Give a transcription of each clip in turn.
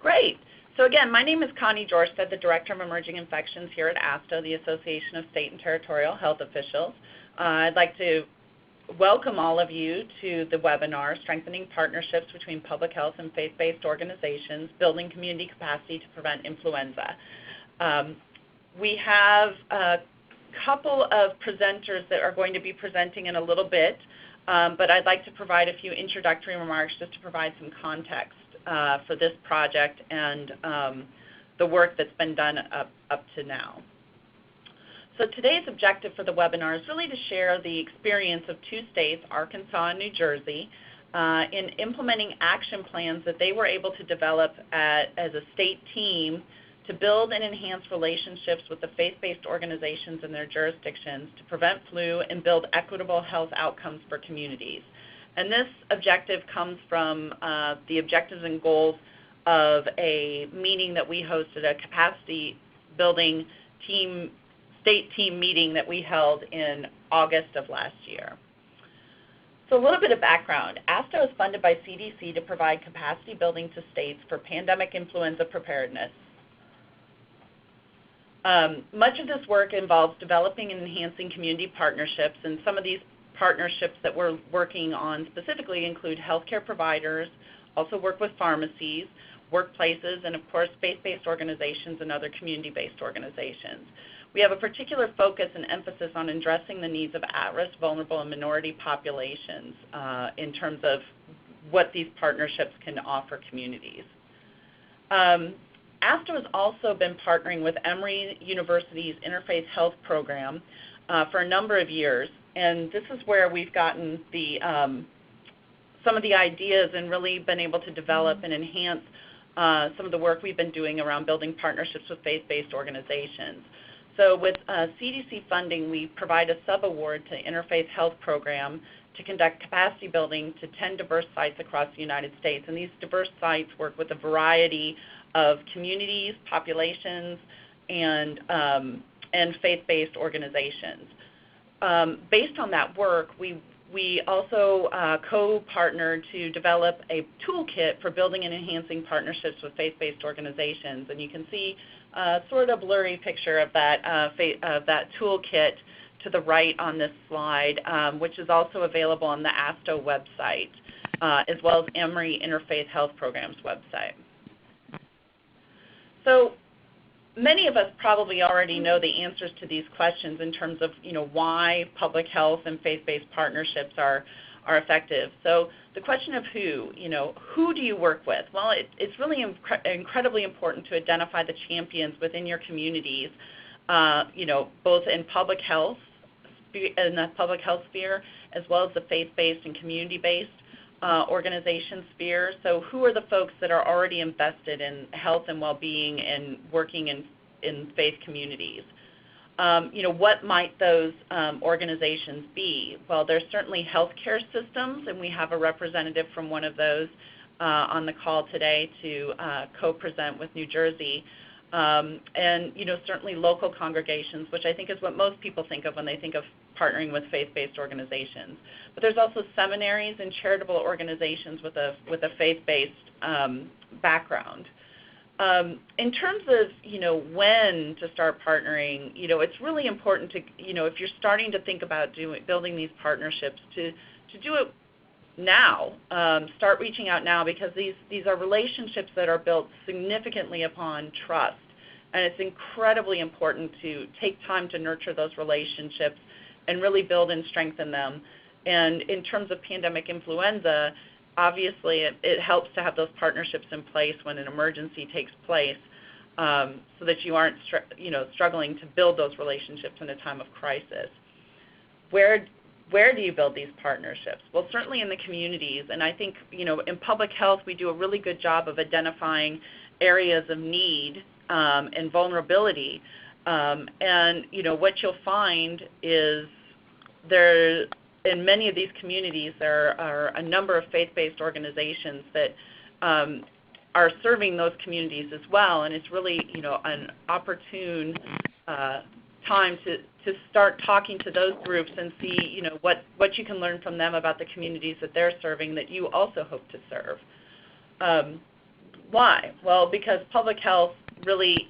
Great. So again, my name is Connie Jorstad, the Director of Emerging Infections here at ASTHO, the Association of State and Territorial Health Officials. I'd like to welcome all of you to the webinar, Strengthening Partnerships Between Public Health and Faith-Based Organizations, Building Community Capacity to Prevent Influenza. We have a couple of presenters that are going to be presenting in a little bit, but I'd like to provide a few introductory remarks just to provide some context for this project and the work that's been done up to now. So today's objective for the webinar is really to share the experience of two states, Arkansas and New Jersey, in implementing action plans that they were able to develop as a state team to build and enhance relationships with the faith-based organizations in their jurisdictions to prevent flu and build equitable health outcomes for communities. And this objective comes from the objectives and goals of a meeting that we hosted, a capacity building state team meeting that we held in August of last year. So a little bit of background. ASTHO is funded by CDC to provide capacity building to states for pandemic influenza preparedness. Much of this work involves developing and enhancing community partnerships, and some of these partnerships that we're working on specifically include healthcare providers, also work with pharmacies, workplaces, and of course faith-based organizations and other community-based organizations. We have a particular focus and emphasis on addressing the needs of at-risk, vulnerable, and minority populations in terms of what these partnerships can offer communities. ASTHO has also been partnering with Emory University's Interfaith Health Program for a number of years, and this is where we've gotten some of the ideas and really been able to develop and enhance some of the work we've been doing around building partnerships with faith-based organizations. So with CDC funding, we provide a sub-award to Interfaith Health Program to conduct capacity building to 10 diverse sites across the United States. And these diverse sites work with a variety of communities, populations, and faith-based organizations. Based on that work, we also co-partnered to develop a toolkit for building and enhancing partnerships with faith-based organizations. And you can see a sort of blurry picture of that toolkit to the right on this slide, which is also available on the ASTHO website, as well as Emory Interfaith Health Program's website. So many of us probably already know the answers to these questions in terms of, why public health and faith-based partnerships are effective. So the question of who do you work with? Well, it's really incredibly important to identify the champions within your communities, both in public health, in the public health sphere, as well as the faith-based and community-based organization sphere. So who are the folks that are already invested in health and well-being and working in faith communities? What might those organizations be? Well, there's certainly healthcare systems, and we have a representative from one of those on the call today to co-present with New Jersey. And certainly local congregations, which I think is what most people think of when they think of partnering with faith-based organizations. But there's also seminaries and charitable organizations with a faith-based background. In terms of when to start partnering, it's really important to if you're starting to think about building these partnerships to do it now. Start reaching out now, because these are relationships that are built significantly upon trust, and it's incredibly important to take time to nurture those relationships and really build and strengthen them. And in terms of pandemic influenza, obviously it helps to have those partnerships in place when an emergency takes place, so that you aren't struggling to build those relationships in a time of crisis. Where do you build these partnerships? Well, certainly in the communities, and I think in public health we do a really good job of identifying areas of need and vulnerability, and what you'll find is in many of these communities there are a number of faith-based organizations that are serving those communities as well, and it's really an opportune time to start talking to those groups and see what you can learn from them about the communities that they're serving that you also hope to serve. Why? Well, because public health really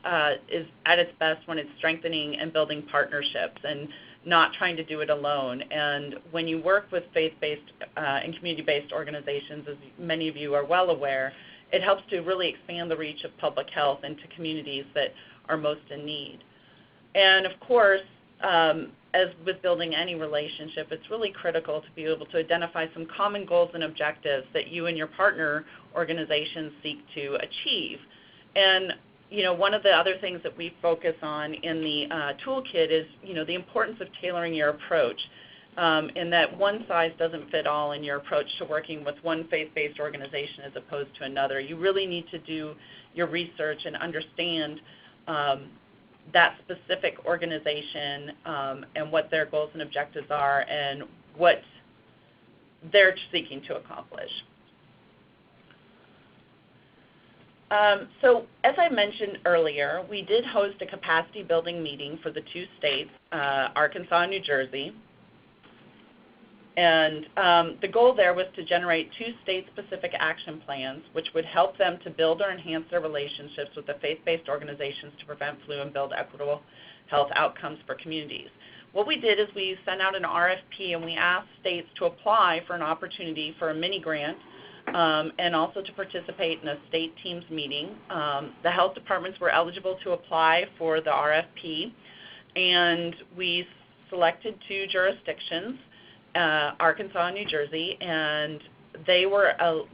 is at its best when it's strengthening and building partnerships and not trying to do it alone. And when you work with faith-based and community-based organizations, as many of you are well aware, it helps to really expand the reach of public health into communities that are most in need. And of course, as with building any relationship, it's really critical to be able to identify some common goals and objectives that you and your partner organizations seek to achieve. And one of the other things that we focus on in the toolkit is, the importance of tailoring your approach, in that one size doesn't fit all in your approach to working with one faith-based organization as opposed to another. You really need to do your research and understand that specific organization and what their goals and objectives are and what they're seeking to accomplish. So as I mentioned earlier, we did host a capacity building meeting for the two states, Arkansas and New Jersey. And the goal there was to generate two state-specific action plans which would help them to build or enhance their relationships with the faith-based organizations to prevent flu and build equitable health outcomes for communities. What we did is we sent out an RFP and we asked states to apply for an opportunity for a mini grant and also to participate in a state teams meeting. The health departments were eligible to apply for the RFP, and we selected two jurisdictions, Arkansas and New Jersey, and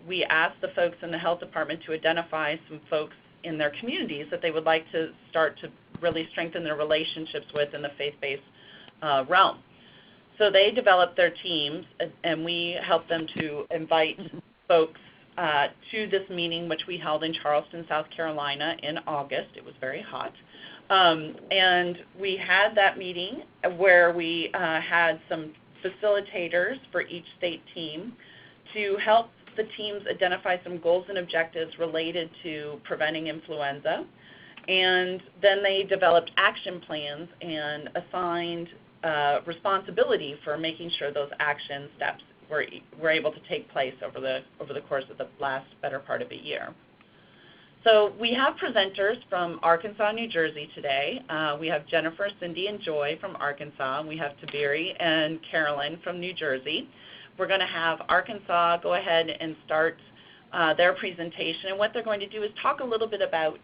we asked the folks in the health department to identify some folks in their communities that they would like to start to really strengthen their relationships with in the faith-based realm. So they developed their teams, and we helped them to invite folks to this meeting, which we held in Charleston, South Carolina in August. It was very hot. And we had that meeting where we had some facilitators for each state team to help the teams identify some goals and objectives related to preventing influenza. And then they developed action plans and assigned responsibility for making sure those action steps were able to take place over the course of the last better part of a year. So we have presenters from Arkansas and New Jersey today. We have Jennifer, Cindy, and Joy from Arkansas, and we have Tabiri and Carolyn from New Jersey. We're going to have Arkansas go ahead and start their presentation, and what they're going to do is talk a little bit about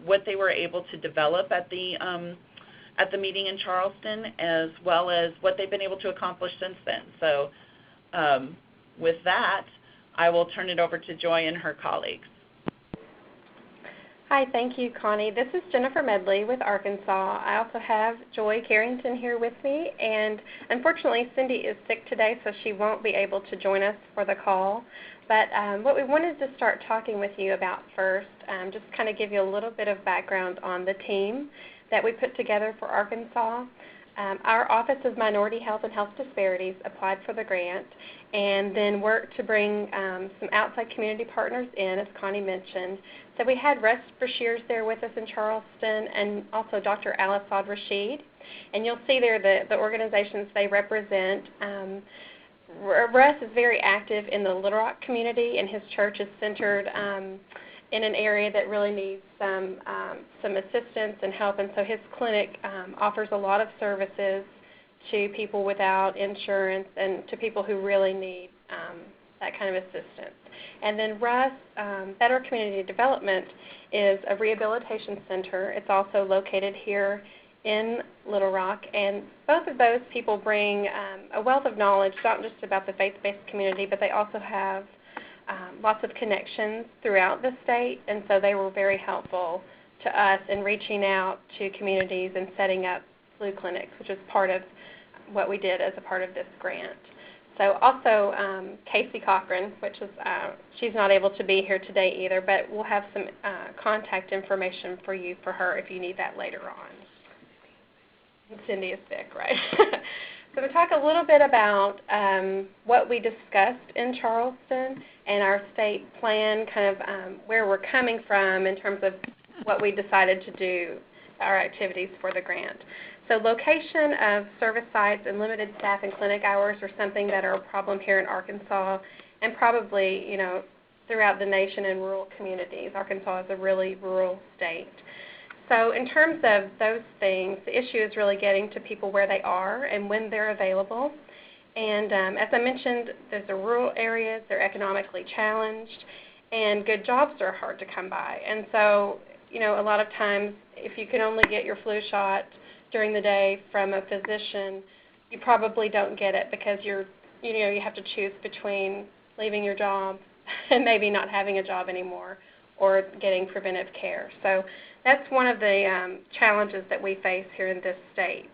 what they were able to develop at the meeting in Charleston, as well as what they've been able to accomplish since then. So with that, I will turn it over to Joy and her colleagues. Hi, thank you, Connie. This is Jennifer Medley with Arkansas. I also have Joy Carrington here with me, and unfortunately Cindy is sick today, so she won't be able to join us for the call. But what we wanted to start talking with you about first, just kind of give you a little bit of background on the team that we put together for Arkansas. Our Office of Minority Health and Health Disparities applied for the grant and then worked to bring some outside community partners in, as Connie mentioned. So we had Russ Brashears there with us in Charleston, and also Dr. Al-Assad Rashid. And you'll see there the organizations they represent. Russ is very active in the Little Rock community, and his church is centered in an area that really needs some assistance and help, and so his clinic offers a lot of services to people without insurance and to people who really need that kind of assistance. And then Russ, Better Community Development, is a rehabilitation center. It's also located here in Little Rock, and both of those people bring a wealth of knowledge, not just about the faith-based community, but they also have lots of connections throughout the state, and so they were very helpful to us in reaching out to communities and setting up flu clinics, which is part of what we did as a part of this grant. So also Casey Cochran, which is, she's not able to be here today either, but we'll have some contact information for you for her if you need that later on. And Cindy is sick, right? So we'll talk a little bit about what we discussed in Charleston and our state plan, kind of where we're coming from in terms of what we decided to do, our activities for the grant. So location of service sites and limited staff and clinic hours are something that are a problem here in Arkansas, and probably, throughout the nation in rural communities. Arkansas is a really rural state. So in terms of those things, the issue is really getting to people where they are and when they're available. And as I mentioned, there's the rural areas, they're economically challenged, and good jobs are hard to come by. And so, you know, a lot of times if you can only get your flu shot during the day from a physician, you probably don't get it because you have to choose between leaving your job and maybe not having a job anymore or getting preventive care. So that's one of the challenges that we face here in this state.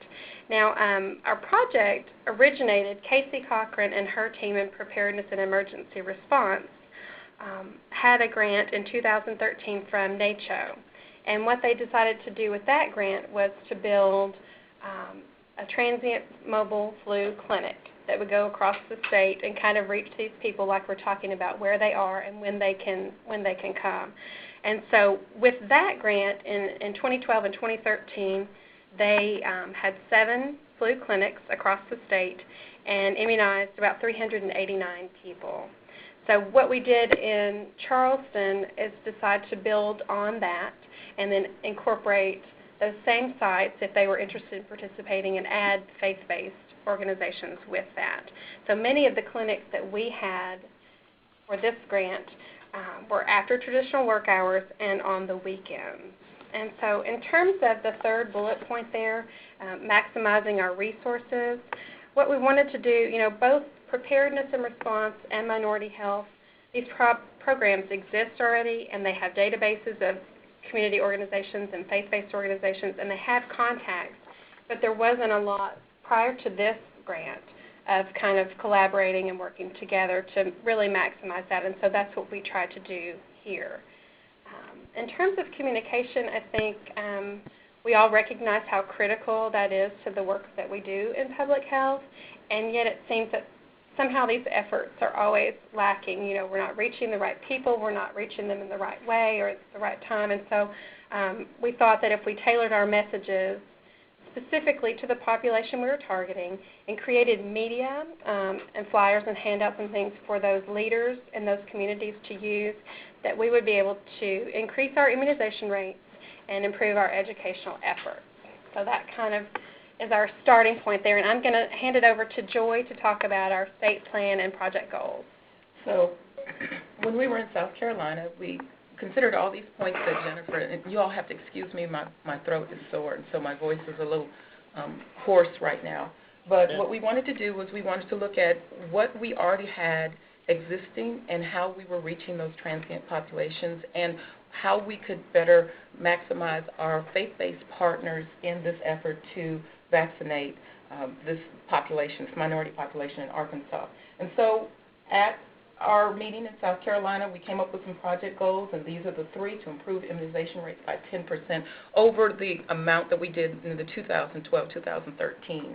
Now, our project originated, Casey Cochran and her team in Preparedness and Emergency Response had a grant in 2013 from NACCHO. And what they decided to do with that grant was to build a transient mobile flu clinic that would go across the state and kind of reach these people like we're talking about, where they are and when they can come. And so with that grant in 2012 and 2013, they had 7 flu clinics across the state and immunized about 389 people. So what we did in Charleston is decide to build on that and then incorporate those same sites if they were interested in participating and add faith-based organizations with that. So many of the clinics that we had for this grant were after traditional work hours and on the weekends. And so in terms of the third bullet point there, maximizing our resources, what we wanted to do, both preparedness and response and minority health, these programs exist already, and they have databases of community organizations and faith-based organizations, and they have contacts, but there wasn't a lot prior to this grant of kind of collaborating and working together to really maximize that, and so that's what we try to do here. In terms of communication, I think we all recognize how critical that is to the work that we do in public health, and yet it seems that somehow these efforts are always lacking. We're not reaching the right people, we're not reaching them in the right way or at the right time, and so we thought that if we tailored our messages specifically to the population we were targeting and created media and flyers and handouts and things for those leaders in those communities to use, that we would be able to increase our immunization rates and improve our educational efforts. So that kind of is our starting point there, and I'm going to hand it over to Joy to talk about our state plan and project goals. So when we were in South Carolina, we considered all these points that Jennifer, and you all have to excuse me, my throat is sore, and so my voice is a little hoarse right now. But what we wanted to do was we wanted to look at what we already had existing and how we were reaching those transient populations and how we could better maximize our faith-based partners in this effort to vaccinate this population, this minority population in Arkansas. And so at our meeting in South Carolina, we came up with some project goals, and these are the 3: to improve immunization rates by 10% over the amount that we did in the 2012-2013,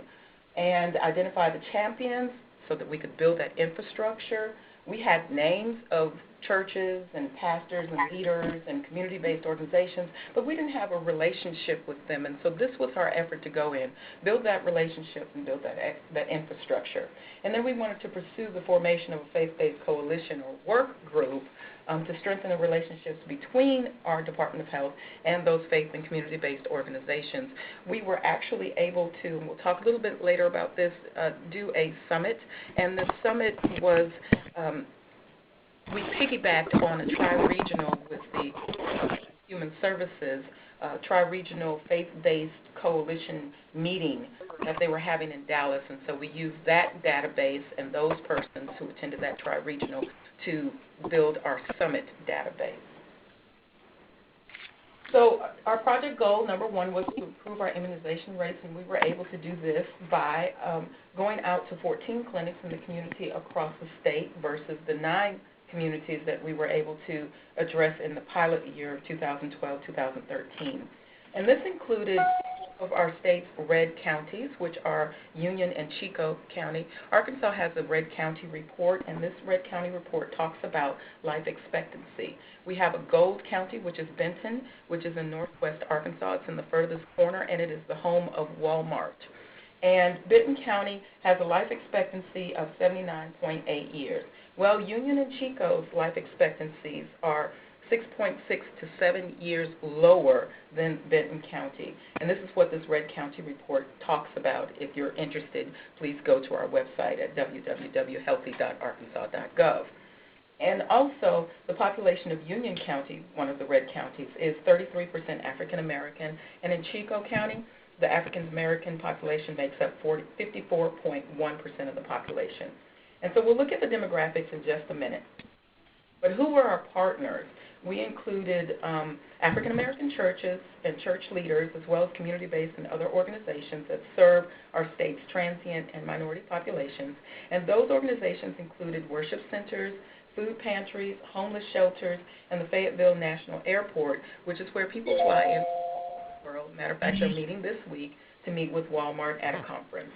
and identify the champions so that we could build that infrastructure. We had names of churches and pastors and leaders and community-based organizations, but we didn't have a relationship with them, and so this was our effort to go in, build that relationship and build that infrastructure. And then we wanted to pursue the formation of a faith-based coalition or work group to strengthen the relationships between our Department of Health and those faith and community-based organizations. We were actually able to, and we'll talk a little bit later about this, do a summit, and the summit was we piggybacked on a tri-regional with the Human Services tri-regional faith-based coalition meeting that they were having in Dallas, and so we used that database and those persons who attended that tri-regional to build our summit database. So our project goal, number 1, was to improve our immunization rates, and we were able to do this by going out to 14 clinics in the community across the state versus the 9 communities that we were able to address in the pilot year of 2012-2013. And this included of our state's red counties, which are Union and Chico County. Arkansas has a red county report, and this red county report talks about life expectancy. We have a gold county, which is Benton, which is in northwest Arkansas. It's in the furthest corner, and it is the home of Walmart. And Benton County has a life expectancy of 79.8 years. Well, Union and Chico's life expectancies are 6.6 to 7 years lower than Benton County. And this is what this Red County report talks about. If you're interested, please go to our website at www.healthy.arkansas.gov. And also, the population of Union County, one of the red counties, is 33% African American. And in Chico County, the African American population makes up 54.1% of the population. And so we'll look at the demographics in just a minute. But who were our partners? We included African American churches and church leaders, as well as community-based and other organizations that serve our state's transient and minority populations. And those organizations included worship centers, food pantries, homeless shelters, and the Fayetteville National Airport, which is where people fly in the world. Matter of fact, they're meeting this week to meet with Walmart at a conference.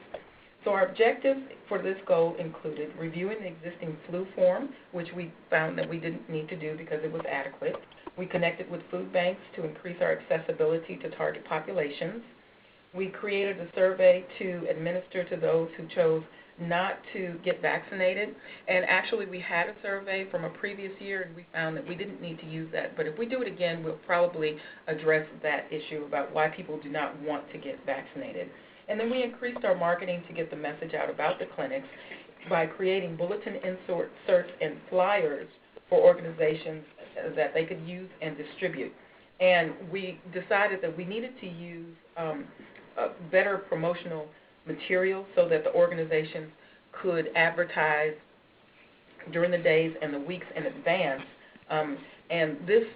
So our objectives for this goal included reviewing the existing flu form, which we found that we didn't need to do because it was adequate. We connected with food banks to increase our accessibility to target populations. We created a survey to administer to those who chose not to get vaccinated. And actually, we had a survey from a previous year, and we found that we didn't need to use that. But if we do it again, we'll probably address that issue about why people do not want to get vaccinated. And then we increased our marketing to get the message out about the clinics by creating bulletin inserts and flyers for organizations that they could use and distribute. And we decided that we needed to use better promotional material so that the organizations could advertise during the days and the weeks in advance. And this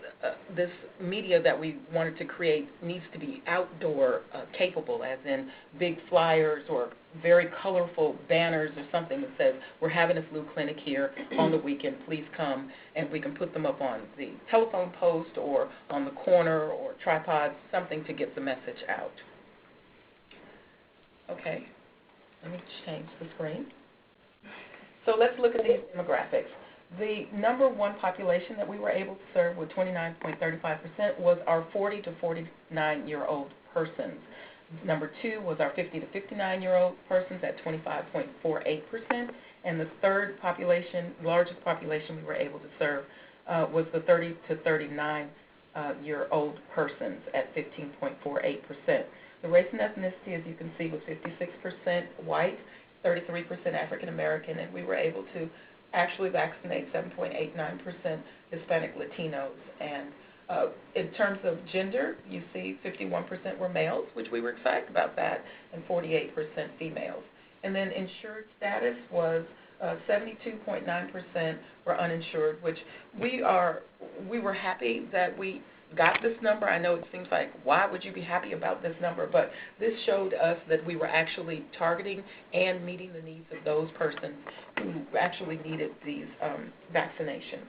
media that we wanted to create needs to be outdoor capable, as in big flyers or very colorful banners or something that says, we're having a flu clinic here on the weekend, please come. And we can put them up on the telephone post or on the corner or tripods, something to get the message out. Okay, let me change the screen. So let's look at these demographics. The number one population that we were able to serve with 29.35% was our 40 to 49-year-old persons. Number two was our 50 to 59-year-old persons at 25.48%. And the third population, largest population we were able to serve was the 30 to 39-year-old persons at 15.48%. The race and ethnicity, as you can see, was 56% white, 33% African American, and we were able to actually vaccinate 7.89% Hispanic Latinos. And in terms of gender, you see 51% were males, which we were excited about that, and 48% females. And then insured status was 72.9% were uninsured, which we were happy that we got this number. I know it seems like, why would you be happy about this number? But this showed us that we were actually targeting and meeting the needs of those persons who actually needed these vaccinations.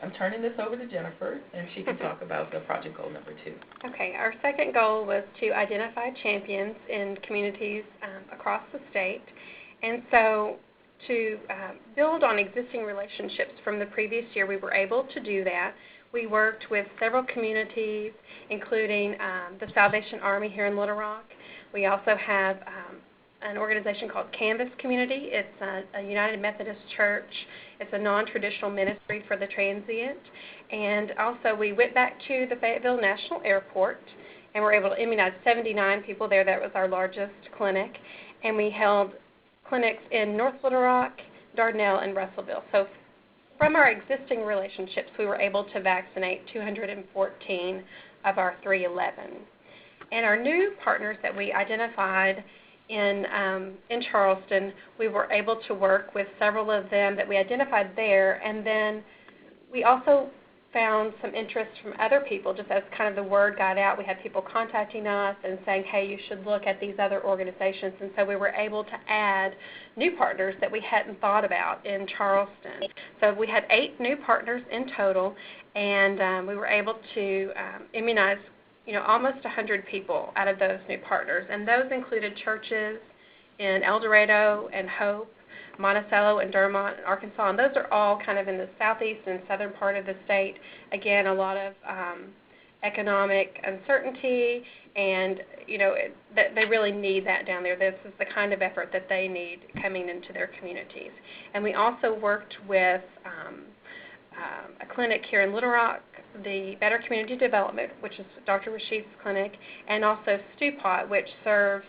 I'm turning this over to Jennifer, and she can talk about the project goal number 2. Okay, our second goal was to identify champions in communities across the state. And so to build on existing relationships from the previous year, we were able to do that. We worked with several communities, including the Salvation Army here in Little Rock. We also have an organization called Canvas Community. It's a United Methodist church. It's a non-traditional ministry for the transient. And also we went back to the Fayetteville National Airport, and were able to immunize 79 people there. That was our largest clinic. And we held clinics in North Little Rock, Dardanelle, and Russellville. So from our existing relationships, we were able to vaccinate 214 of our 311. And our new partners that we identified in Charleston, we were able to work with several of them that we identified there. And then we also found some interest from other people, just as kind of the word got out. We had people contacting us and saying, hey, you should look at these other organizations. And so we were able to add new partners that we hadn't thought about in Charleston. So we had 8 new partners in total, and we were able to immunize almost 100 people out of those new partners. And those included churches in El Dorado and Hope, Monticello and Dermont and Arkansas, and those are all kind of in the southeast and southern part of the state. Again, a lot of economic uncertainty, and that they really need that down there. This is the kind of effort that they need coming into their communities. And we also worked with a clinic here in Little Rock, the Better Community Development, which is Dr. Rashid's clinic, and also Stew Pot, which serves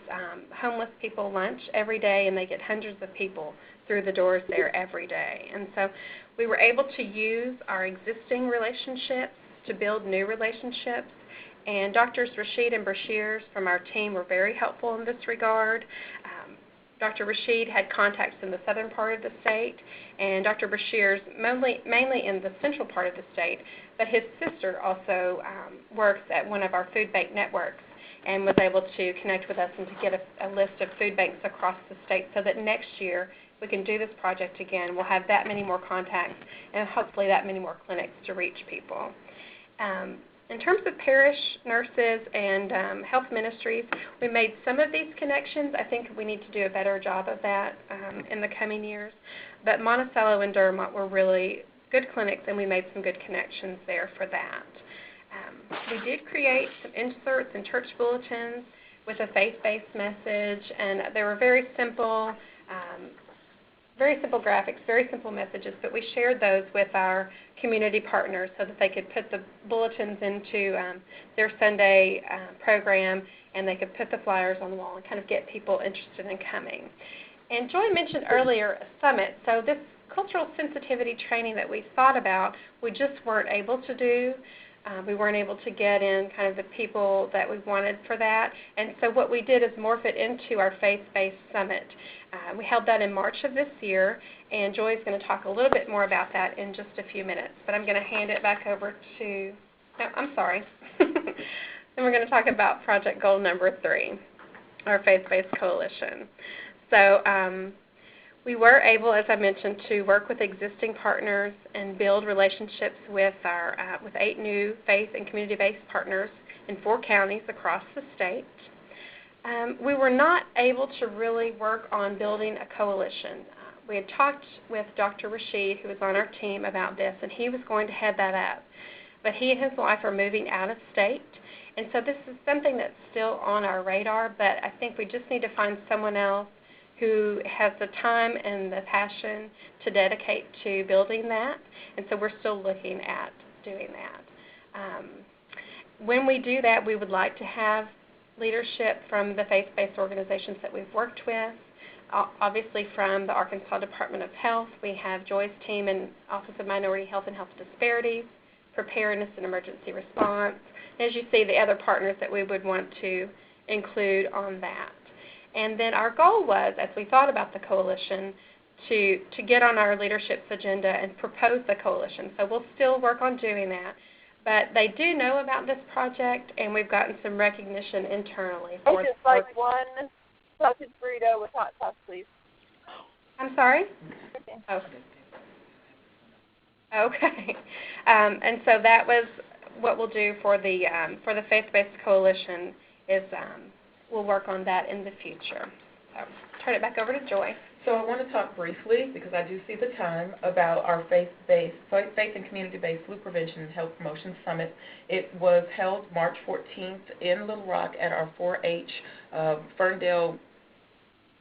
homeless people lunch every day, and they get hundreds of people through the doors there every day. And so we were able to use our existing relationships to build new relationships. And Drs. Rashid and Bashir from our team were very helpful in this regard. Dr. Rashid had contacts in the southern part of the state, and Dr. Bashir's mainly in the central part of the state, but his sister also works at one of our food bank networks and was able to connect with us and to get a list of food banks across the state so that next year we can do this project again. We'll have that many more contacts and hopefully that many more clinics to reach people. In terms of parish nurses and health ministries, we made some of these connections. I think we need to do a better job of that in the coming years. But Monticello and Dermot were really good clinics, and we made some good connections there for that. We did create some inserts in church bulletins with a faith-based message, and they were very simple graphics, very simple messages, but we shared those with our community partners so that they could put the bulletins into their Sunday program, and they could put the flyers on the wall and kind of get people interested in coming. And Joy mentioned earlier a summit. So this cultural sensitivity training that we thought about, we just weren't able to do. We weren't able to get in kind of the people that we wanted for that. And so what we did is morph it into our faith-based summit. We held that in March of this year, and Joy is going to talk a little bit more about that in just a few minutes. But I'm going to hand it back over to, no, I'm sorry. Then we're going to talk about project goal number 3, our faith-based coalition. So we were able, as I mentioned, to work with existing partners and build relationships with our with 8 new faith and community-based partners in 4 counties across the state. We were not able to really work on building a coalition. We had talked with Dr. Rashid, who was on our team, about this, and he was going to head that up. But he and his wife are moving out of state, and so this is something that's still on our radar, but I think we just need to find someone else who has the time and the passion to dedicate to building that, and so we're still looking at doing that. When we do that, we would like to have leadership from the faith-based organizations that we've worked with. Obviously from the Arkansas Department of Health, we have Joy's team in Office of Minority Health and Health Disparities, Preparedness and Emergency Response. As you see, the other partners that we would want to include on that. And then our goal was, as we thought about the coalition, to get on our leadership's agenda and propose the coalition. So we'll still work on doing that. But they do know about this project, and we've gotten some recognition internally. I'd just like one sausage burrito with hot sauce, please. I'm sorry? Oh. Okay. And so that was what we'll do for the faith-based coalition is we'll work on that in the future. So turn it back over to Joy. So I want to talk briefly, because I do see the time, about our faith and community-based flu prevention and health promotion summit. It was held March 14th in Little Rock at our 4-H Ferndale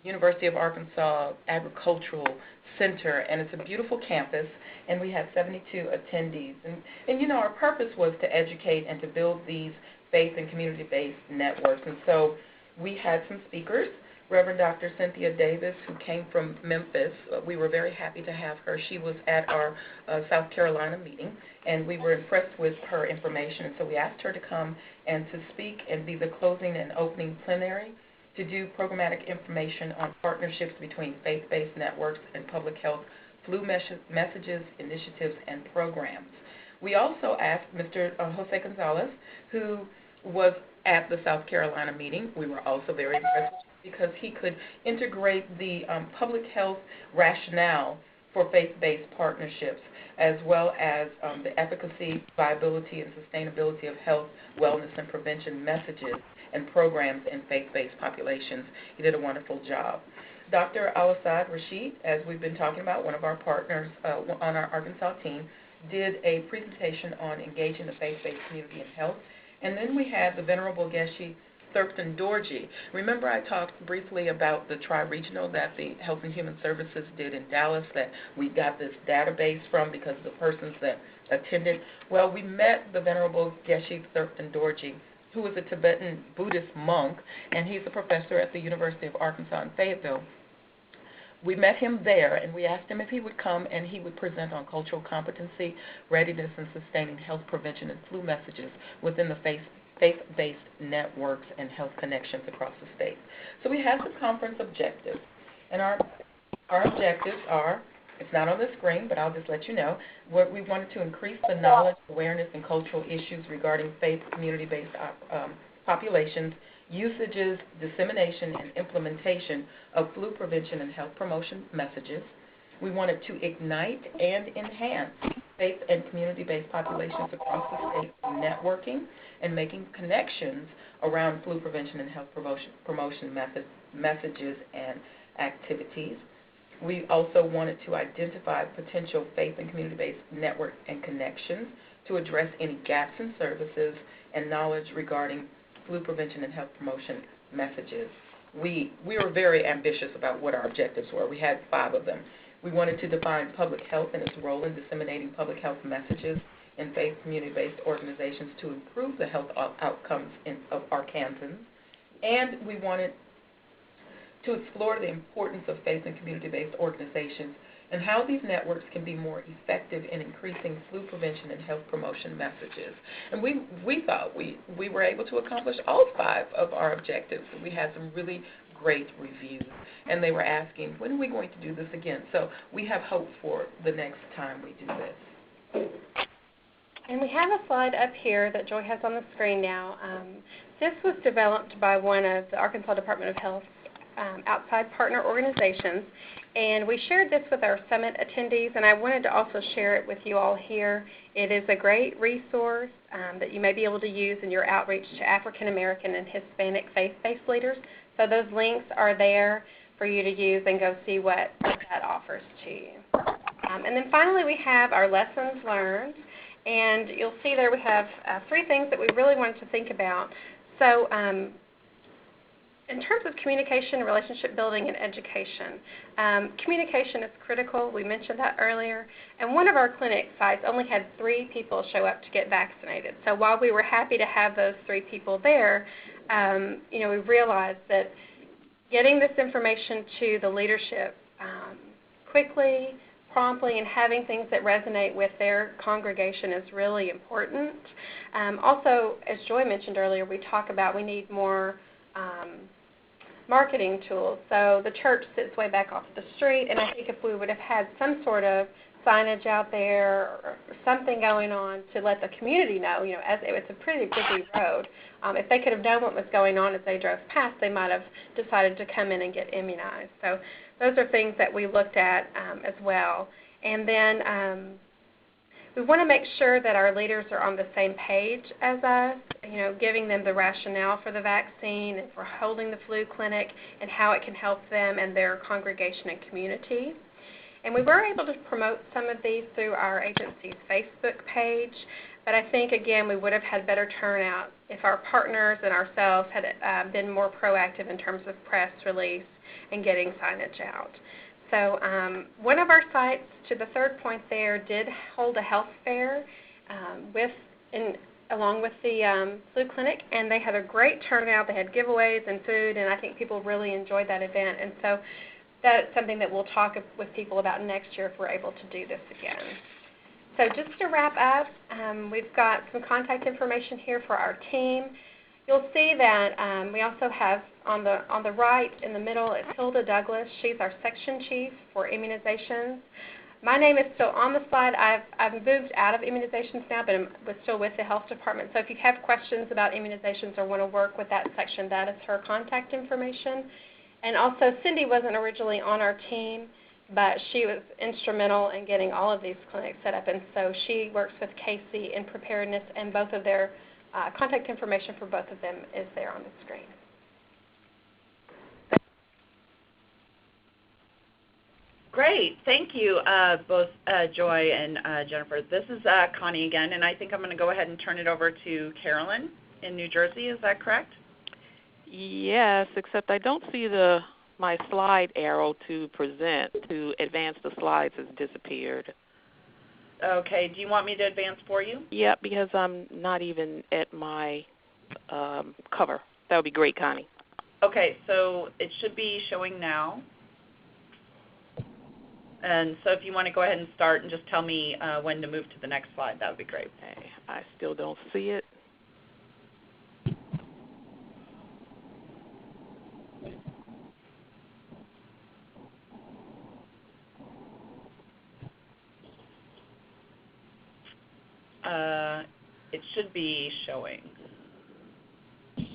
University of Arkansas Agricultural Center, and it's a beautiful campus, and we had 72 attendees. And you know, our purpose was to educate and to build these faith and community-based networks. And so we had some speakers. Reverend Dr. Cynthia Davis, who came from Memphis. We were very happy to have her. She was at our South Carolina meeting, and we were impressed with her information. And so we asked her to come and to speak and be the closing and opening plenary to do programmatic information on partnerships between faith-based networks and public health flu messages, initiatives, and programs. We also asked Mr. Jose Gonzalez, who was at the South Carolina meeting. We were also very impressed because he could integrate the public health rationale for faith-based partnerships, as well as the efficacy, viability, and sustainability of health, wellness, and prevention messages and programs in faith-based populations. He did a wonderful job. Dr. Al-Assad Rashid, as we've been talking about, one of our partners on our Arkansas team, did a presentation on engaging the faith-based community in health, And then we had the Venerable Geshe Thurpton Dorji. Remember I talked briefly about the tri-regional that the Health and Human Services did in Dallas that we got this database from because of the persons that attended? Well, we met the Venerable Geshe Thurpton Dorji, who is a Tibetan Buddhist monk, and he's a professor at the University of Arkansas in Fayetteville. We met him there, and we asked him if he would come and he would present on cultural competency, readiness, and sustaining health prevention and flu messages within the faith-based networks and health connections across the state. So we have some conference objectives, and our objectives are, it's not on the screen, but I'll just let you know, what we wanted to increase the knowledge, awareness, and cultural issues regarding faith community-based populations, usages, dissemination, and implementation of flu prevention and health promotion messages. We wanted to ignite and enhance faith and community-based populations across the state networking and making connections around flu prevention and health promotion messages and activities. We also wanted to identify potential faith and community-based network and connections to address any gaps in services and knowledge regarding flu prevention and health promotion messages. We were very ambitious about what our objectives were. We had 5 of them. We wanted to define public health and its role in disseminating public health messages in faith community-based organizations to improve the health outcomes of Arkansans. And we wanted to explore the importance of faith and community-based organizations and how these networks can be more effective in increasing flu prevention and health promotion messages. And we thought we were able to accomplish all 5 of our objectives. We had some really great reviews, and they were asking, when are we going to do this again? So we have hope for the next time we do this. And we have a slide up here that Joy has on the screen now. This was developed by one of the Arkansas Department of Health's outside partner organizations, and we shared this with our summit attendees, and I wanted to also share it with you all here. It is a great resource that you may be able to use in your outreach to African American and Hispanic faith-based leaders. So those links are there for you to use and go see what that offers to you. And then finally we have our lessons learned, and you'll see there we have 3 things that we really wanted to think about. So in terms of communication, relationship building, and education, communication is critical. We mentioned that earlier. And one of our clinic sites only had 3 people show up to get vaccinated. So while we were happy to have those 3 people there, we realized that getting this information to the leadership quickly, promptly, and having things that resonate with their congregation is really important. Also, as Joy mentioned earlier, we talk about we need more marketing tools. So the church sits way back off the street, and I think if we would have had some sort of signage out there or something going on to let the community know, as it's a pretty busy road, if they could have known what was going on as they drove past, they might have decided to come in and get immunized. So those are things that we looked at as well. And then we want to make sure that our leaders are on the same page as us, giving them the rationale for the vaccine and for holding the flu clinic and how it can help them and their congregation and community. And we were able to promote some of these through our agency's Facebook page, but I think, again, we would have had better turnout if our partners and ourselves had been more proactive in terms of press release and getting signage out. So one of our sites, to the third point there, did hold a health fair along with the flu clinic, and they had a great turnout. They had giveaways and food, and I think people really enjoyed that event. And so that's something that we'll talk with people about next year if we're able to do this again. So just to wrap up, we've got some contact information here for our team. You'll see that we also have on the right in the middle, it's Hilda Douglas. She's our section chief for immunizations. My name is still on the slide. I've moved out of immunizations now, but I'm still with the health department. So if you have questions about immunizations or want to work with that section, that is her contact information. And also, Cindy wasn't originally on our team, but she was instrumental in getting all of these clinics set up, and so she works with Casey in preparedness, and both of their contact information for both of them is there on the screen. Great. Thank you, both Joy and Jennifer. This is Connie again, and I think I'm going to go ahead and turn it over to Carolyn. in New Jersey. Is that correct? Yes, except I don't see my slide arrow to present, to advance the slides has disappeared. Okay. Do you want me to advance for you? Yeah, because I'm not even at my cover. That would be great, Connie. Okay, so it should be showing now. And so if you want to go ahead and start and just tell me when to move to the next slide, that would be great. Okay, I still don't see it. It should be showing. Do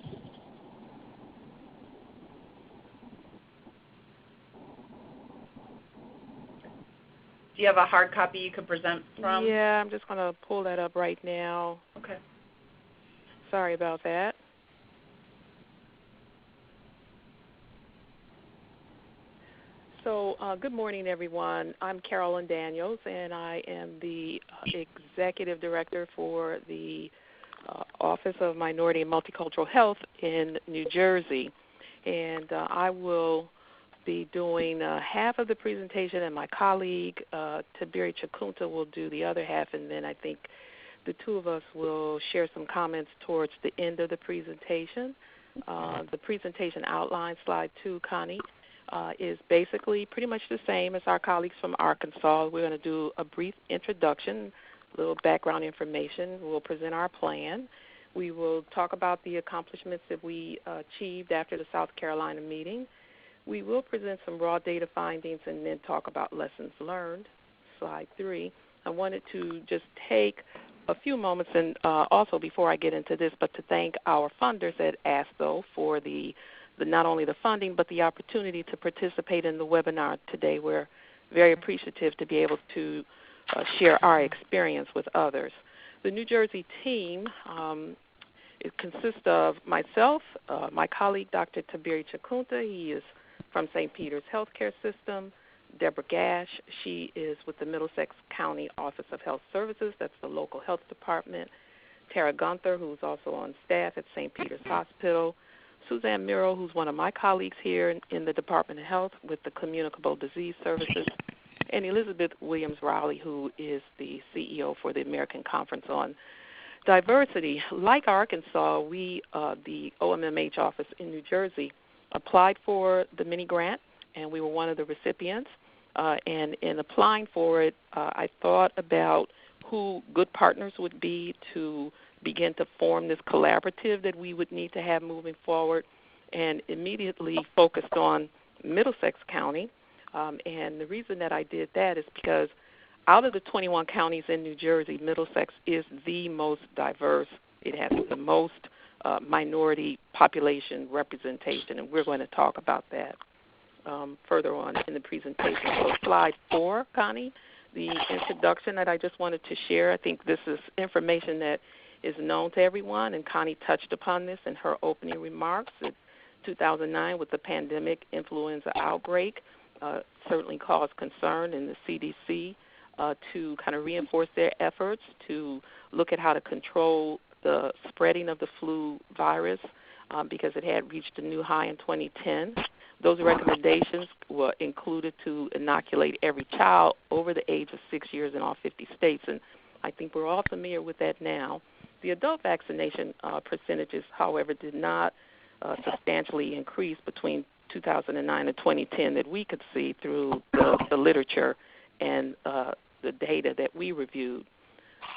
you have a hard copy you could present from? Yeah, I'm just going to pull that up right now. Okay. Sorry about that. So good morning, everyone. I'm Carolyn Daniels, and I am the Executive Director for the Office of Minority and Multicultural Health in New Jersey. And I will be doing half of the presentation, and my colleague, Tabiri Chakunta, will do the other half, and then I think the two of us will share some comments towards the end of the presentation. The presentation outline, slide 2, Connie, is basically pretty much the same as our colleagues from Arkansas. We're going to do a brief introduction, a little background information. We'll present our plan. We will talk about the accomplishments that we achieved after the South Carolina meeting. We will present some raw data findings and then talk about lessons learned. Slide 3. I wanted to just take a few moments and also before I get into this, but to thank our funders at ASTHO for the not only the funding but the opportunity to participate in the webinar today. We're very appreciative to be able to share our experience with others. The New Jersey team it consists of myself, my colleague, Dr. Tabiri Chakunta. He is from St. Peter's Healthcare System. Deborah Gash, she is with the Middlesex County Office of Health Services. That's the local health department. Tara Gunther, who's also on staff at St. Peter's Hospital. Suzanne Miro, who's one of my colleagues here in the Department of Health with the Communicable Disease Services. And Elizabeth Williams-Rowley, who is the CEO for the American Conference on Diversity. Like Arkansas, we, the OMMH office in New Jersey, applied for the mini grant, and we were one of the recipients. And in applying for it, I thought about who good partners would be to begin to form this collaborative that we would need to have moving forward, and immediately focused on Middlesex County. And the reason that I did that is because out of the 21 counties in New Jersey, Middlesex is the most diverse. It has the most minority population representation, and we're going to talk about that further on in the presentation. So slide 4, Connie, the introduction that I just wanted to share. I think this is information that is known to everyone, and Connie touched upon this in her opening remarks. In 2009, with the pandemic influenza outbreak, certainly caused concern in the CDC to kind of reinforce their efforts to look at how to control the spreading of the flu virus because it had reached a new high in 2010. Those recommendations were included to inoculate every child over the age of 6 years in all 50 states, and I think we're all familiar with that now. The adult vaccination percentages, however, did not substantially increase between 2009 and 2010 that we could see through the literature and the data that we reviewed.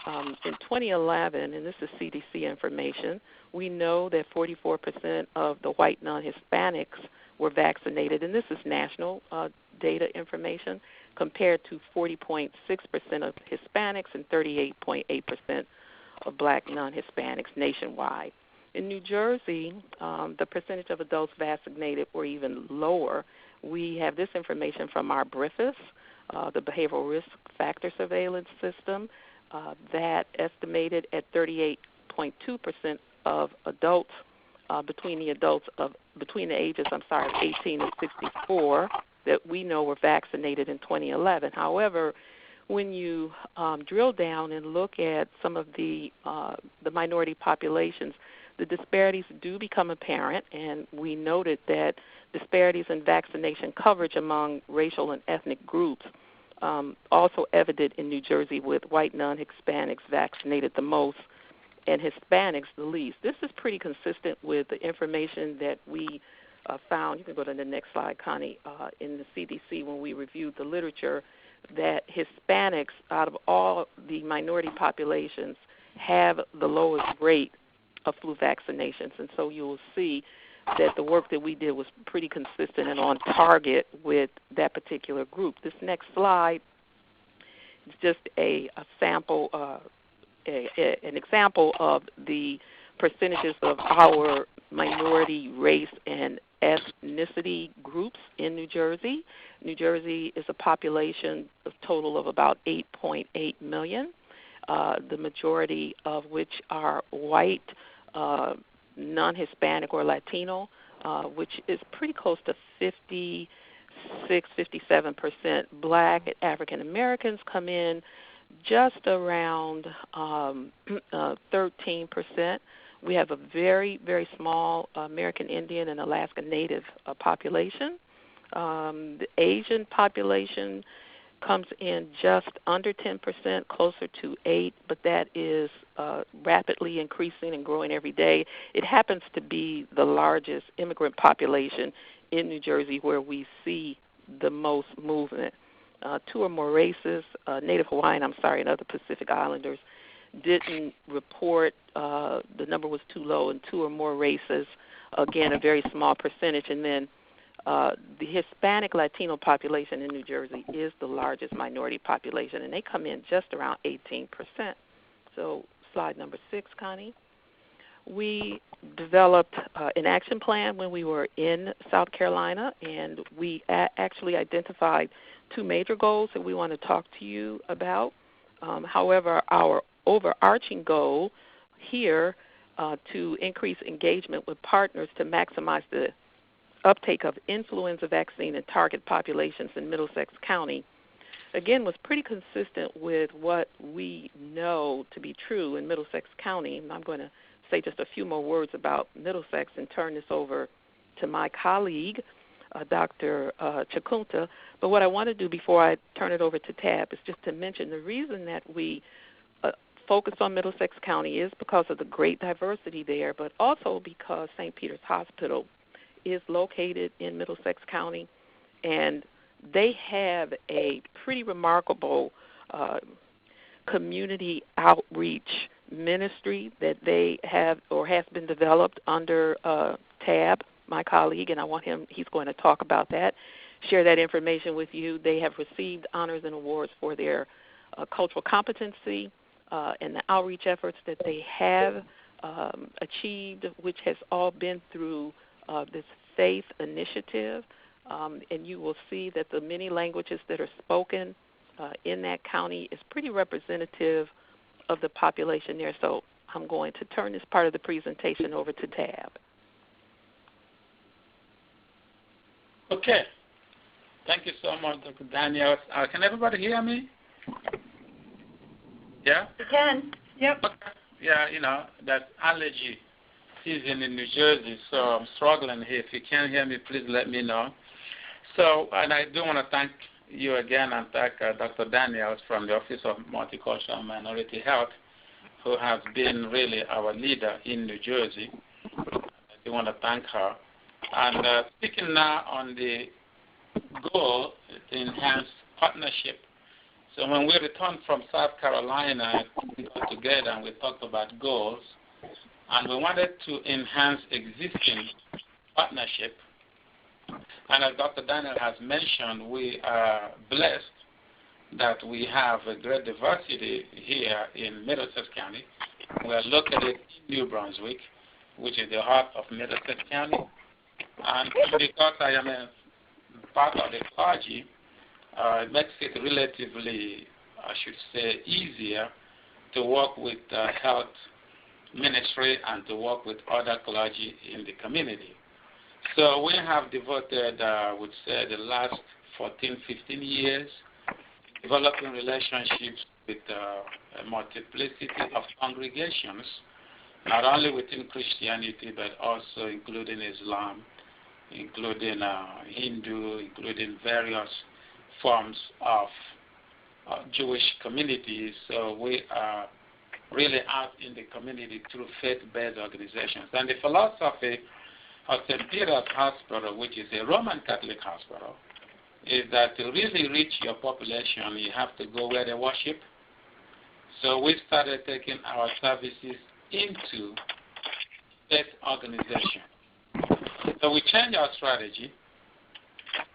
In 2011, and this is CDC information, we know that 44% of the white non-Hispanics were vaccinated, and this is national data information, compared to 40.6% of Hispanics and 38.8% of black non-Hispanics nationwide. In New Jersey, the percentage of adults vaccinated were even lower. We have this information from our BRIFIS, the Behavioral Risk Factor Surveillance System, that estimated at 38.2% of adults between the ages of 18 and 64 that we know were vaccinated in 2011. However, when you drill down and look at some of the minority populations, the disparities do become apparent, and we noted that disparities in vaccination coverage among racial and ethnic groups also evident in New Jersey, with white non-Hispanics vaccinated the most and Hispanics the least. This is pretty consistent with the information that we found. You can go to the next slide, Connie, in the CDC when we reviewed the literature, that Hispanics, out of all the minority populations, have the lowest rate of flu vaccinations. And so you will see that the work that we did was pretty consistent and on target with that particular group. This next slide is just a sample, an example of the percentages of our minority race and ethnicity groups in New Jersey. New Jersey is a population of total of about 8.8 million, the majority of which are white, non-Hispanic or Latino, which is pretty close to 56-57%. Black African Americans come in just around 13%. We have a very, very small American Indian and Alaska Native population. The Asian population comes in just under 10%, closer to 8%, but that is rapidly increasing and growing every day. It happens to be the largest immigrant population in New Jersey where we see the most movement. 2 or more races, Native Hawaiian, and other Pacific Islanders didn't report. The number was too low, and 2 or more races, again, a very small percentage. And then the Hispanic Latino population in New Jersey is the largest minority population, and they come in just around 18%. So slide number 6, Connie. We developed an action plan when we were in South Carolina, and we actually identified 2 major goals that we want to talk to you about. However, our overarching goal here to increase engagement with partners to maximize the uptake of influenza vaccine in target populations in Middlesex County, again, was pretty consistent with what we know to be true in Middlesex County. And I'm going to say just a few more words about Middlesex and turn this over to my colleague, Dr. Chakunta. But what I want to do before I turn it over to Tab is just to mention the reason that we focus on Middlesex County is because of the great diversity there, but also because St. Peter's Hospital is located in Middlesex County, and they have a pretty remarkable community outreach ministry that they have or has been developed under Tab, my colleague, and he's going to talk about that, share that information with you. They have received honors and awards for their cultural competency and the outreach efforts that they have achieved, which has all been through this faith initiative. And you will see that the many languages that are spoken in that county is pretty representative of the population there. So I'm going to turn this part of the presentation over to Tab. Okay. Thank you so much, Dr. Daniels. Can everybody hear me? Yeah? We can. Yep. Okay. Yeah, that's allergy season in New Jersey, so I'm struggling here. If you can't hear me, please let me know. So, and I do want to thank you again and thank Dr. Daniels from the Office of Multicultural Minority Health, who has been really our leader in New Jersey. I do want to thank her. And speaking now on the goal to enhance partnership. So when we returned from South Carolina, we got together and we talked about goals, and we wanted to enhance existing partnership. And as Dr. Daniel has mentioned, we are blessed that we have a great diversity here in Middlesex County. We are located in New Brunswick, which is the heart of Middlesex County. And because I am a part of the clergy, it makes it relatively, I should say, easier to work with health ministry and to work with other clergy in the community. So we have devoted, I would say, the last 14, 15 years developing relationships with a multiplicity of congregations not only within Christianity, but also including Islam, including Hindu, including various forms of Jewish communities. So we are really out in the community through faith-based organizations. And the philosophy of St. Peter's Hospital, which is a Roman Catholic hospital, is that to really reach your population, you have to go where they worship. So we started taking our services into faith organization. So we changed our strategy,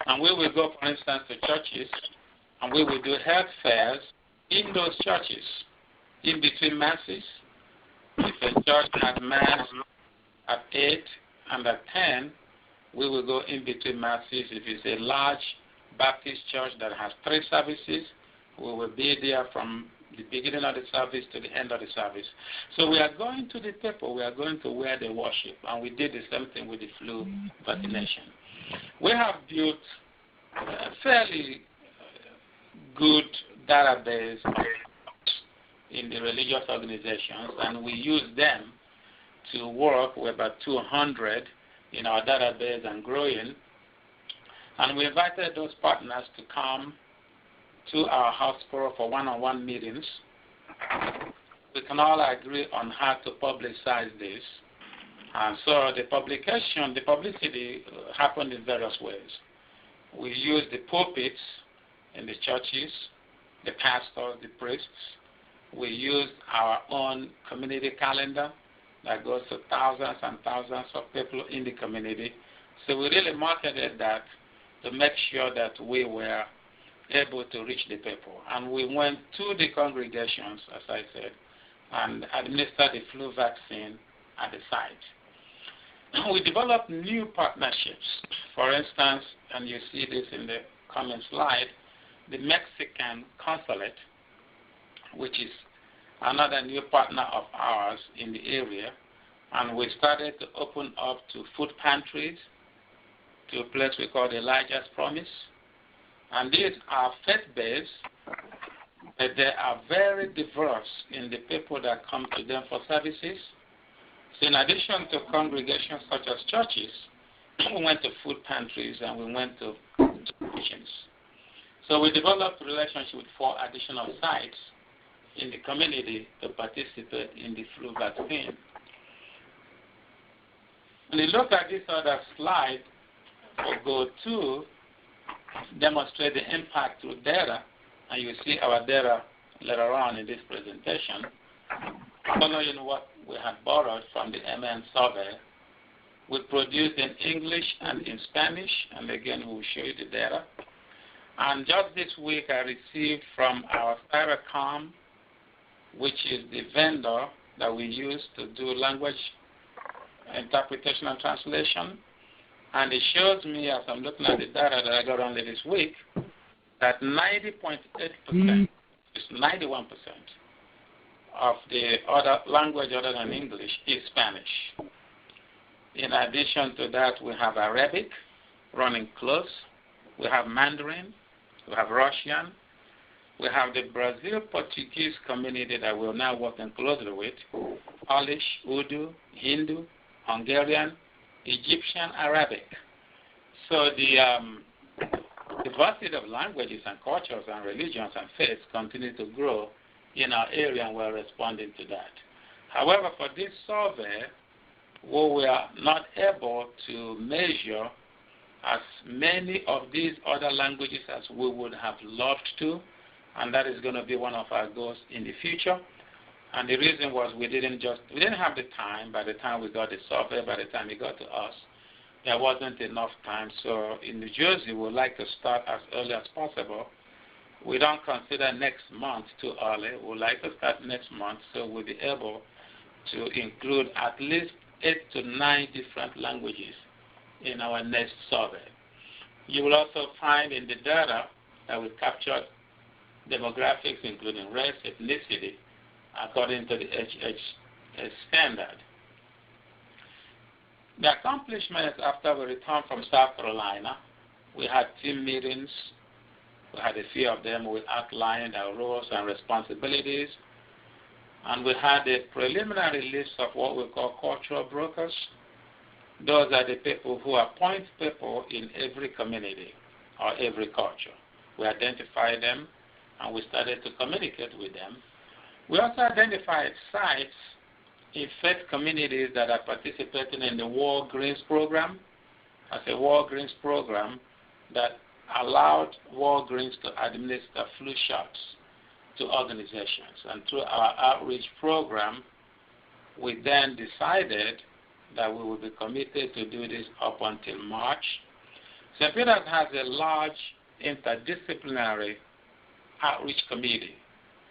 and we will go, for instance, to churches, and we will do health fairs in those churches, in between masses. If a church has mass at 8 and at 10, we will go in between masses. If it's a large Baptist church that has 3 services, we will be there from the beginning of the service to the end of the service. So we are going to the people, we are going to where they worship, and we did the same thing with the flu vaccination. We have built a fairly good database in the religious organizations, and we use them to work with about 200 in our database and growing. And we invited those partners to come to our hospital for one-on-one meetings. We can all agree on how to publicize this. And so the publicity happened in various ways. We used the pulpits in the churches, the pastors, the priests. We used our own community calendar that goes to thousands and thousands of people in the community. So we really marketed that to make sure that we were able to reach the people. And we went to the congregations, as I said, and administered the flu vaccine at the site. We developed new partnerships. For instance, and you see this in the comment slide, the Mexican consulate, which is another new partner of ours in the area, and we started to open up to food pantries, to a place we call the Elijah's Promise. And these are faith-based, but they are very diverse in the people that come to them for services. So in addition to congregations such as churches, we went to food pantries and we went to missions. So we developed a relationship with 4 additional sites in the community to participate in the flu vaccine. When you look at this other slide, we'll go to demonstrate the impact through data, and you see our data later on in this presentation. Following what we had borrowed from the MN survey, we produced in English and in Spanish, and again we'll show you the data. And just this week I received from our Thyracom, which is the vendor that we use to do language interpretation and translation. And it shows me, as I'm looking at the data that I got only this week, that 90.8%, is 91% of the other language other than English is Spanish. In addition to that, we have Arabic running close. We have Mandarin. We have Russian. We have the Brazil Portuguese community that we're now working closely with, Polish, Urdu, Hindu, Hungarian, Egyptian, Arabic. So the diversity of languages and cultures and religions and faiths continue to grow in our area, and we're responding to that. However, for this survey, we are not able to measure as many of these other languages as we would have loved to, and that is going to be one of our goals in the future. And the reason was we didn't have the time. By the time we got the survey, by the time it got to us, there wasn't enough time. So in New Jersey, we would like to start as early as possible. We don't consider next month too early. We would like to start next month so we'll be able to include at least 8 to 9 different languages in our next survey. You will also find in the data that we captured demographics, including race, ethnicity, according to the HH standard. The accomplishments after we returned from South Carolina, we had team meetings. We had a few of them. We outlined our roles and responsibilities. And we had a preliminary list of what we call cultural brokers. Those are the people who appoint people in every community or every culture. We identified them, and we started to communicate with them. We also identified sites in faith communities that are participating in the Walgreens program, as a Walgreens program that allowed Walgreens to administer flu shots to organizations. And through our outreach program, we then decided that we would be committed to do this up until March. St. Peter's has a large interdisciplinary outreach committee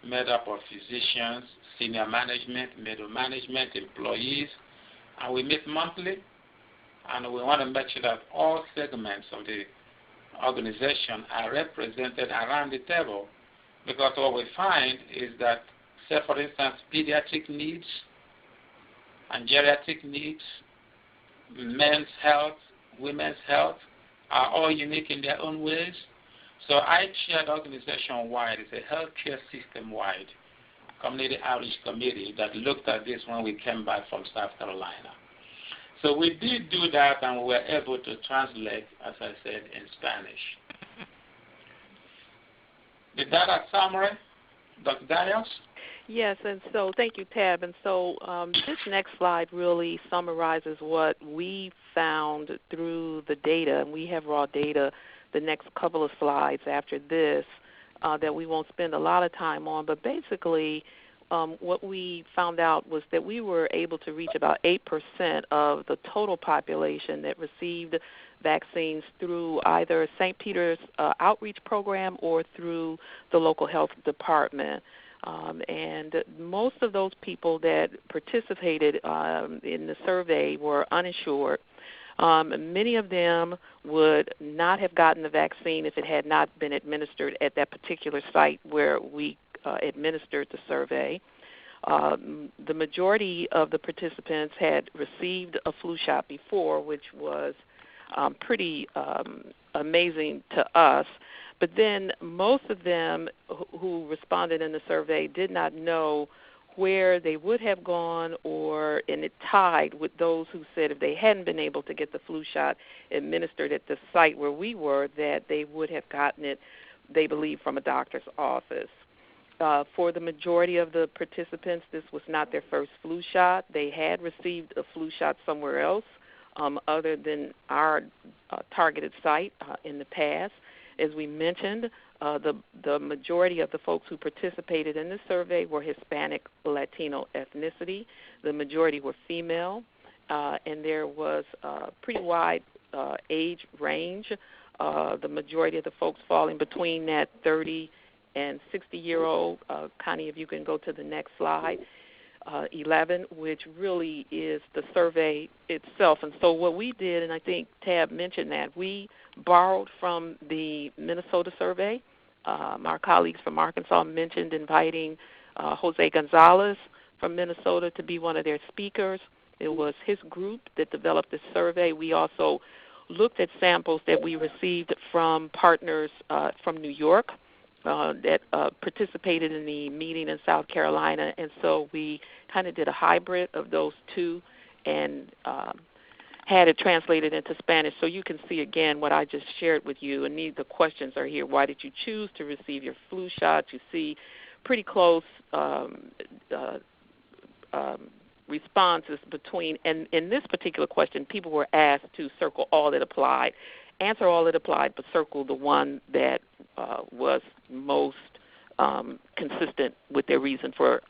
made up of physicians, senior management, middle management, employees, and we meet monthly, and we want to make sure that all segments of the organization are represented around the table, because what we find is that, say for instance, pediatric needs and geriatric needs, men's health, women's health, are all unique in their own ways. So I chaired organization-wide, it's a healthcare system-wide community outreach committee that looked at this when we came back from South Carolina. So we did do that, and we were able to translate, as I said, in Spanish. Is that a summary, Dr. Daniels? Yes, and so thank you, Tab. And so this next slide really summarizes what we found through the data, and we have raw data the next couple of slides after this that we won't spend a lot of time on. But basically what we found out was that we were able to reach about 8% of the total population that received vaccines through either St. Peter's outreach program or through the local health department. And most of those people that participated in the survey were uninsured. Many of them would not have gotten the vaccine if it had not been administered at that particular site where we administered the survey. The majority of the participants had received a flu shot before, which was pretty amazing to us. But then most of them who responded in the survey did not know where they would have gone, and it tied with those who said if they hadn't been able to get the flu shot administered at the site where we were, that they would have gotten it, they believe, from a doctor's office. For the majority of the participants, this was not their first flu shot. They had received a flu shot somewhere else other than our targeted site in the past. As we mentioned, the majority of the folks who participated in this survey were Hispanic, Latino ethnicity. The majority were female, and there was a pretty wide age range. The majority of the folks falling between that 30 and 60-year-old. Connie, if you can go to the next slide, 11, which really is the survey itself. And so what we did, and I think Tab mentioned that, we borrowed from the Minnesota survey. Our colleagues from Arkansas mentioned inviting Jose Gonzalez from Minnesota to be one of their speakers. It was his group that developed this survey. We also looked at samples that we received from partners from New York that participated in the meeting in South Carolina, and so we kind of did a hybrid of those two and had it translated into Spanish. So you can see, again, what I just shared with you, and the questions are here. Why did you choose to receive your flu shot? You see pretty close responses between, and in this particular question, people were asked to circle all that applied, answer all that applied, but circle the one that was most consistent with their reason for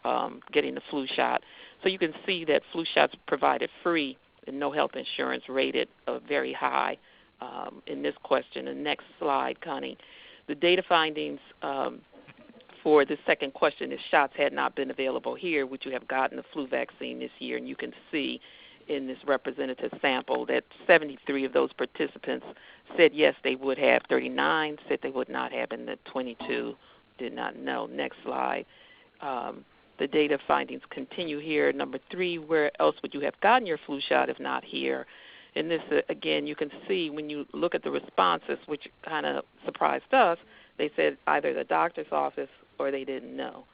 getting the flu shot. So you can see that flu shots provided free and no health insurance, rated very high in this question. And next slide, Connie. The data findings for the second question is shots had not been available here, would you have gotten the flu vaccine this year? And you can see in this representative sample that 73 of those participants said yes, they would have. 39 said they would not have, and the 22 did not know. Next slide. The data findings continue here. Number 3, where else would you have gotten your flu shot if not here? And this, again, you can see when you look at the responses, which kind of surprised us, they said either the doctor's office or they didn't know.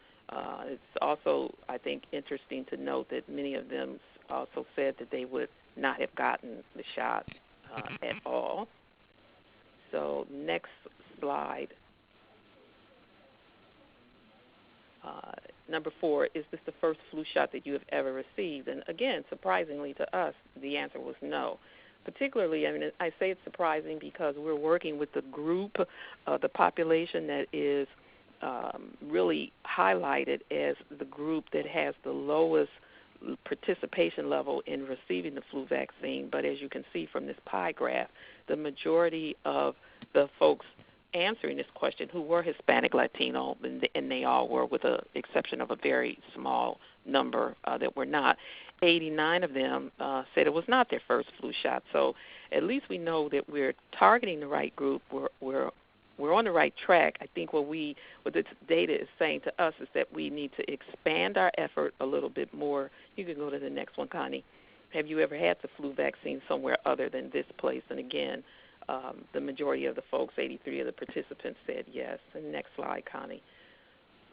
It's also, I think, interesting to note that many of them also said that they would not have gotten the shot at all. So next slide. Number 4, is this the first flu shot that you have ever received? And again, surprisingly to us, the answer was no. Particularly, I mean, I say it's surprising because we're working with the group, the population that is really highlighted as the group that has the lowest participation level in receiving the flu vaccine. But as you can see from this pie graph, the majority of the folks answering this question who were Hispanic, Latino, and they all were, with the exception of a very small number that were not. 89 of them said it was not their first flu shot. So at least we know that we're targeting the right group. We're on the right track. I think what this data is saying to us is that we need to expand our effort a little bit more. You can go to the next one, Connie. Have you ever had the flu vaccine somewhere other than this place? And again, the majority of the folks, 83 of the participants, said yes. And next slide, Connie.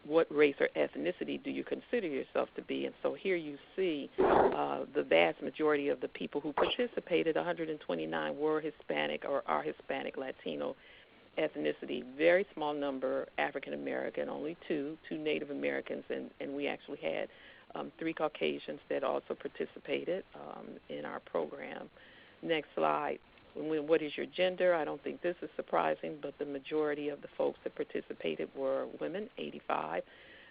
What race or ethnicity do you consider yourself to be? And so here you see the vast majority of the people who participated, 129, were Hispanic or are Hispanic, Latino ethnicity. Very small number African American, only two Native Americans, and we actually had 3 Caucasians that also participated in our program. Next slide. What is your gender? I don't think this is surprising, but the majority of the folks that participated were women, 85.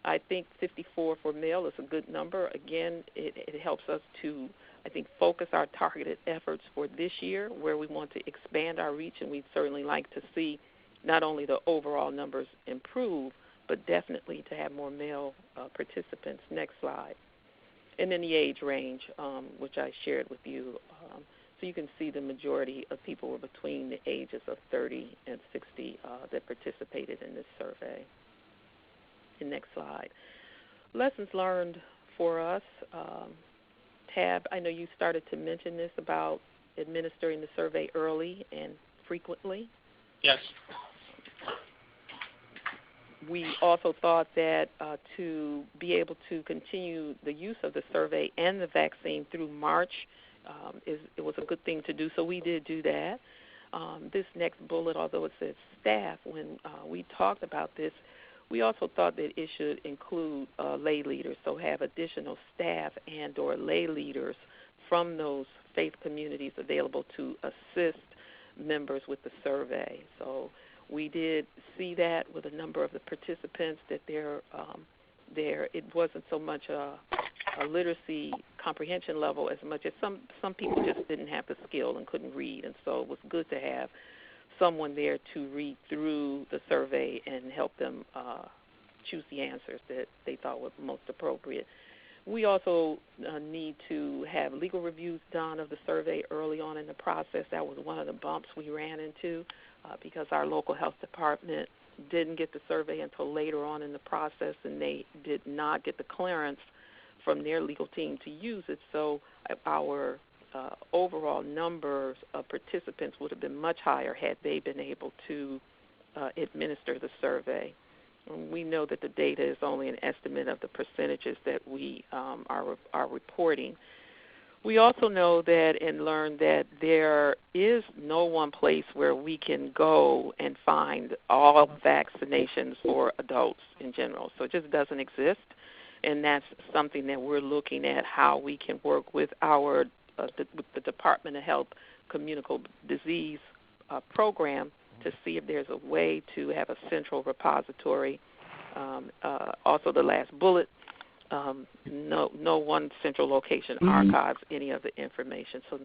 I think 54 for male is a good number. Again, it helps us to, I think, focus our targeted efforts for this year where we want to expand our reach, and we'd certainly like to see not only the overall numbers improve, but definitely to have more male participants. Next slide. And then the age range, which I shared with you. So you can see the majority of people were between the ages of 30 and 60 that participated in this survey. And next slide. Lessons learned for us. Tab, I know you started to mention this about administering the survey early and frequently. Yes. We also thought that to be able to continue the use of the survey and the vaccine through March, it was a good thing to do, so we did do that. This next bullet, although it says staff, when we talked about this, we also thought that it should include lay leaders, so have additional staff and or lay leaders from those faith communities available to assist members with the survey. So we did see that with a number of the participants that it wasn't so much a literacy comprehension level as much as some people just didn't have the skill and couldn't read, and so it was good to have someone there to read through the survey and help them choose the answers that they thought were most appropriate. We also need to have legal reviews done of the survey early on in the process. That was one of the bumps we ran into because our local health department didn't get the survey until later on in the process, and they did not get the clearance from their legal team to use it. So our overall numbers of participants would have been much higher had they been able to administer the survey. We know that the data is only an estimate of the percentages that we are reporting. We also know that and learn that there is no one place where we can go and find all vaccinations for adults in general. So it just doesn't exist, and that's something that we're looking at, how we can work with with the Department of Health Communicable Disease program to see if there's a way to have a central repository. Also, the last bullet, no one central location archives any of the information. So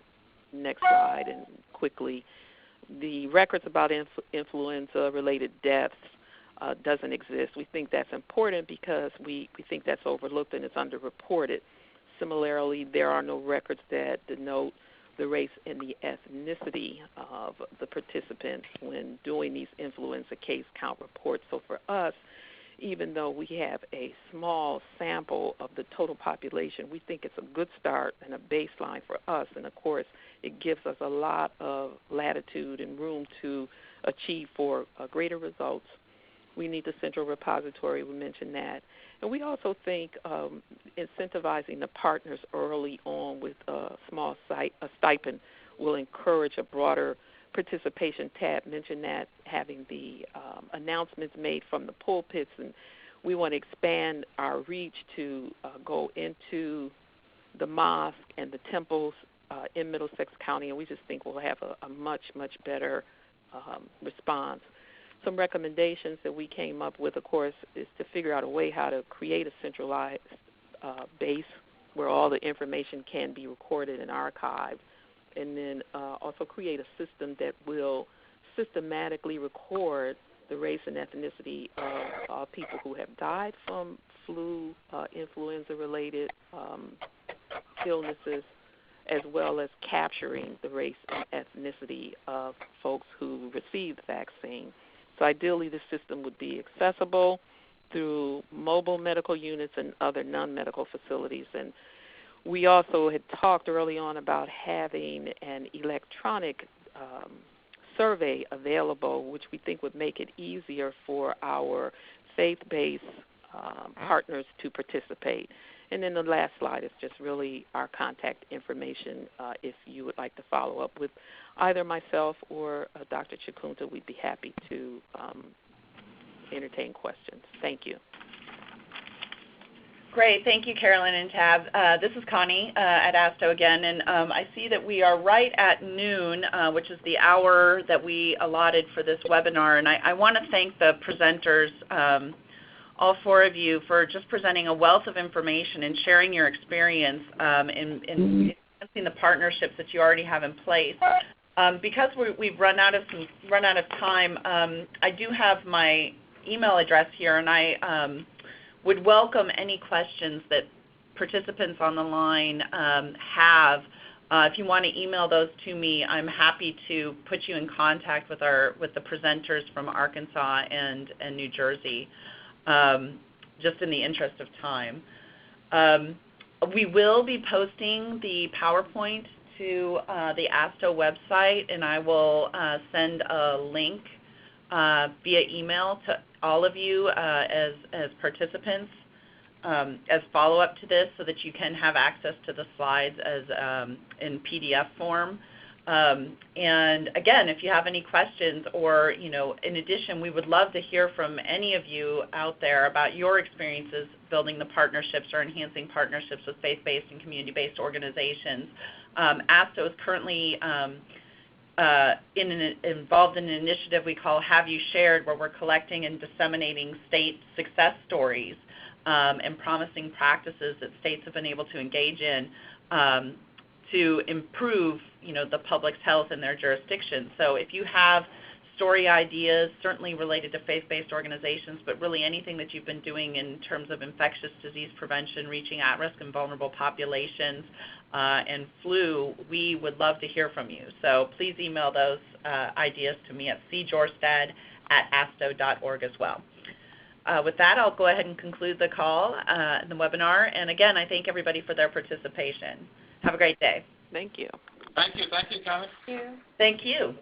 next slide, and quickly, the records about influenza-related deaths doesn't exist. We think that's important because we think that's overlooked and it's underreported. Similarly, there are no records that denote the race and the ethnicity of the participants when doing these influenza case count reports. So for us, even though we have a small sample of the total population, we think it's a good start and a baseline for us. And, of course, it gives us a lot of latitude and room to achieve for greater results We need the central repository. We mentioned that. And we also think incentivizing the partners early on with a stipend will encourage a broader participation. Tab mentioned that, having the announcements made from the pulpits, and we want to expand our reach to go into the mosque and the temples in Middlesex County, and we just think we'll have a much, much better response. Some recommendations that we came up with, of course, is to figure out a way how to create a centralized base where all the information can be recorded and archived, and then also create a system that will systematically record the race and ethnicity of people who have died from flu, influenza-related illnesses, as well as capturing the race and ethnicity of folks who received the vaccine. So ideally, the system would be accessible through mobile medical units and other non-medical facilities. And we also had talked early on about having an electronic survey available, which we think would make it easier for our faith-based partners to participate. And then the last slide is just really our contact information. If you would like to follow up with either myself or Dr. Chikunta, we'd be happy to entertain questions. Thank you. Great. Thank you, Carolyn and Tab. This is Connie at ASTHO again, and I see that we are right at noon, which is the hour that we allotted for this webinar, and I want to thank the presenters, all four of you, for just presenting a wealth of information and sharing your experience in enhancing the partnerships that you already have in place. Because we've run out of time, I do have my email address here, and I would welcome any questions that participants on the line have. If you want to email those to me, I'm happy to put you in contact with the presenters from Arkansas and New Jersey, just in the interest of time. We will be posting the PowerPoint to the ASTHO website, and I will send a link via email to all of you as participants as follow-up to this, so that you can have access to the slides as in PDF form. And again, if you have any questions, or in addition, we would love to hear from any of you out there about your experiences building the partnerships or enhancing partnerships with faith-based and community-based organizations. ASTHO is currently involved in an initiative we call Have You Shared, where we're collecting and disseminating state success stories and promising practices that states have been able to engage in to improve, the public's health in their jurisdictions. So if you have story ideas, certainly related to faith-based organizations, but really anything that you've been doing in terms of infectious disease prevention, reaching at-risk and vulnerable populations, and flu, we would love to hear from you. So please email those ideas to me at cjorstad@astho.org as well. With that, I'll go ahead and conclude the call, the webinar. And again, I thank everybody for their participation. Have a great day. Thank you. Thank you, Connie. Thank you. Thank you.